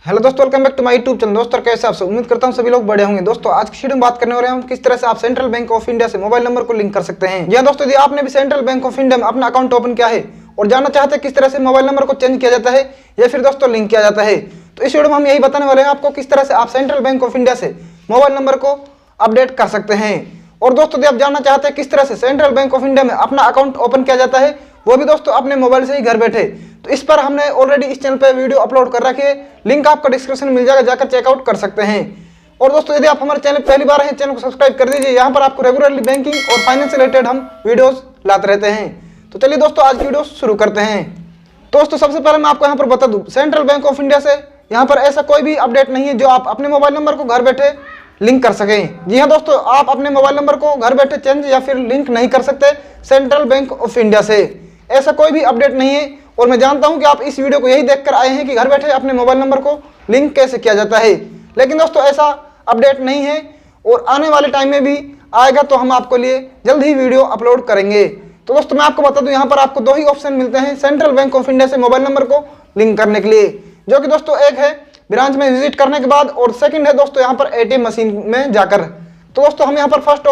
Hello दोस्तों, welcome back to my YouTube channel. दोस्तों कैसे आप सब, उम्मीद करता हूं सभी लोग बढ़िया होंगे। दोस्तों आज की वीडियो में बात करने वाले हैं हम किस तरह से आप सेंट्रल बैंक ऑफ इंडिया से मोबाइल नंबर को लिंक कर सकते हैं। जी दोस्तों, यदि आपने भी सेंट्रल बैंक ऑफ इंडिया में अपना अकाउंट ओपन किया है और जानना चाहते हैं किस तरह से मोबाइल नंबर को चेंज किया जाता है या फिर दोस्तों लिंक किया जाता है, तो इस वीडियो में हम यही बताने वाले हैं आपको किस तरह से आप सेंट्रल बैंक ऑफ इंडिया से मोबाइल नंबर को अपडेट कर सकते हैं। और दोस्तों यदि आप जानना चाहते हैं किस तरह से सेंट्रल बैंक ऑफ इंडिया में अपना अकाउंट ओपन किया जाता है, वो भी दोस्तों अपने मोबाइल से ही घर बैठे, तो इस पर हमने ऑलरेडी इस चैनल पे वीडियो अपलोड कर रखी है। लिंक आपको डिस्क्रिप्शन में मिल जाएगा, जाकर चेकआउट कर सकते हैं। और दोस्तों यदि आप हमारे चैनल पहली बार हैं, चैनल को सब्सक्राइब कर दीजिए। यहाँ पर आपको रेगुलरली बैंकिंग और फाइनेंस से रिलेटेड हम वीडियोस लाते रहते हैं। तो चलिए दोस्तों आज की वीडियो शुरू करते हैं। दोस्तों सबसे पहले मैं आपको यहाँ पर बता दूं, सेंट्रल बैंक ऑफ इंडिया से यहाँ पर ऐसा कोई भी अपडेट नहीं है जो आप अपने मोबाइल नंबर को घर बैठे लिंक कर सकें। जी हाँ दोस्तों, आप अपने मोबाइल नंबर को घर बैठे चेंज या फिर लिंक नहीं कर सकते सेंट्रल बैंक ऑफ इंडिया से। ऐसा कोई भी अपडेट नहीं है। और मैं जानता हूं कि आप इस वीडियो को यही देखकर आए हैं कि घर बैठे अपने मोबाइल नंबर को लिंक कैसे किया जाता है, लेकिन दोस्तों ऐसा अपडेट नहीं है और आने वाले टाइम में भी आएगा, तो हम आपको लिए जल्द ही वीडियो अपलोड करेंगे। तो दोस्तों मैं आपको बता दूं, यहाँ पर आपको दो ही ऑप्शन मिलते हैं सेंट्रल बैंक ऑफ इंडिया से मोबाइल नंबर को लिंक करने के लिए, जो कि दोस्तों एक है ब्रांच में विजिट करने के बाद और सेकंड है दोस्तों यहाँ पर एटीएम मशीन में जाकर। तो दोस्तों हम यहाँ पर फर्स्ट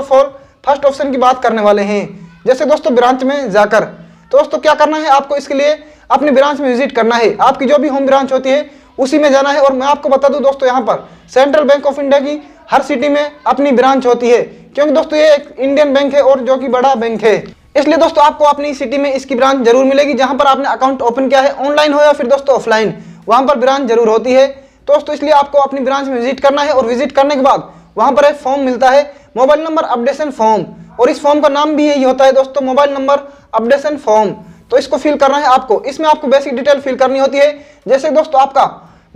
ऑप्शन की बात करने वाले हैं, जैसे दोस्तों ब्रांच में जाकर। तो दोस्तों क्या करना है, आपको इसके लिए अपनी ब्रांच में विजिट करना है। आपकी जो भी होम ब्रांच होती है उसी में जाना है। और मैं आपको बता दूं दोस्तों, यहाँ पर सेंट्रल बैंक ऑफ इंडिया की हर सिटी में अपनी ब्रांच होती है, क्योंकि दोस्तों ये एक इंडियन बैंक है और जो कि बड़ा बैंक है, इसलिए दोस्तों आपको अपनी सिटी में इसकी ब्रांच जरूर मिलेगी। जहां पर आपने अकाउंट ओपन किया है, ऑनलाइन हो या फिर दोस्तों ऑफलाइन, वहां पर ब्रांच जरूर होती है। दोस्तों इसलिए आपको अपनी ब्रांच में विजिट करना है और विजिट करने के बाद वहां पर एक फॉर्म मिलता है, मोबाइल नंबर अपडेशन फॉर्म, और इस फॉर्म का नाम भी यही होता है दोस्तों, मोबाइल नंबर अपडेशन फॉर्म। तो इसको फिल करना है आपको। इसमें आपको बेसिक डिटेल फिल करनी होती है, जैसे दोस्तों आपका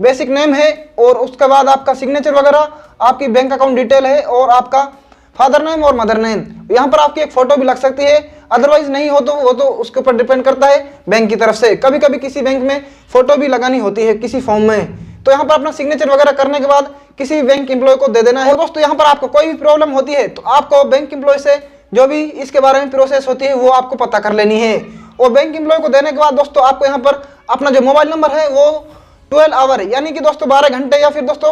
बेसिक नेम है और उसके बाद आपका सिग्नेचर वगैरह, आपकी बैंक अकाउंट डिटेल है और आपका फादर नेम और मदर नेम। यहाँ पर आपकी एक फोटो भी लग सकती है, अदरवाइज नहीं हो तो वो तो उसके ऊपर डिपेंड करता है बैंक की तरफ से। कभी कभी किसी बैंक में फोटो भी लगानी होती है किसी फॉर्म में। तो यहाँ पर अपना सिग्नेचर वगैरह करने के बाद किसी बैंक एम्प्लॉय को दे देना है। और दोस्तों यहाँ पर आपको कोई भी प्रॉब्लम होती है तो आपको बैंक एम्प्लॉय से जो भी इसके बारे में प्रोसेस होती है वो आपको पता कर लेनी है। और बैंक एम्प्लॉय को देने के बाद दोस्तों आपको यहाँ पर अपना जो मोबाइल नंबर है वो 12 आवर यानी कि दोस्तों 12 घंटे या फिर दोस्तों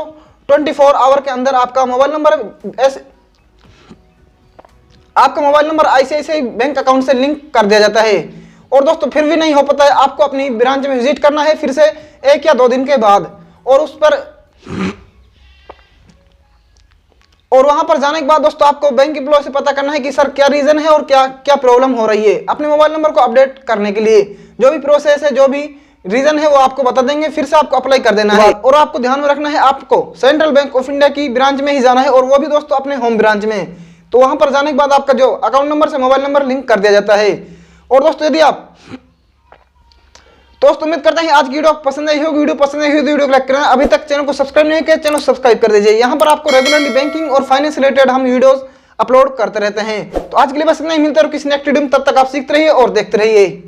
24 आवर के अंदर आपका mobile number ICICI bank account से लिंक कर दिया जाता है। और दोस्तों फिर भी नहीं हो पाता है, आपको अपनी ब्रांच में विजिट करना है फिर से 1 या 2 दिन के बाद, और वहां पर जाने के बाद दोस्तों आपको बैंक एम्प्लॉय से पता करना है कि सर क्या रीजन है और क्या क्या प्रॉब्लम हो रही है। अपने मोबाइल नंबर को अपडेट करने के लिए जो भी प्रोसेस है, जो भी रीजन है वो आपको बता देंगे, फिर से आपको अप्लाई कर देना है। और आपको ध्यान में रखना है, आपको सेंट्रल बैंक ऑफ इंडिया की ब्रांच में ही जाना है, और वो भी दोस्तों अपने होम ब्रांच में। तो वहां पर जाने के बाद आपका जो अकाउंट नंबर से मोबाइल नंबर लिंक कर दिया जाता है। और दोस्तों यदि आप दोस्तों उम्मीद करते हैं आज की वीडियो पसंद आई होगी। वीडियो पसंद आई हो तो वीडियो को लाइक करना। अभी तक चैनल को सब्सक्राइब नहीं किया, चैनल को सब्सक्राइब कर दीजिए। यहाँ पर आपको रेगुलरली बैंकिंग और फाइनेंस रिलेटेड हम वीडियोस अपलोड करते रहते हैं। तो आज के लिए बस इतना ही, मिलते हैं किसी नेक्स्ट वीडियो में। तब तक आप सीखते रहिए और देखते रहिए।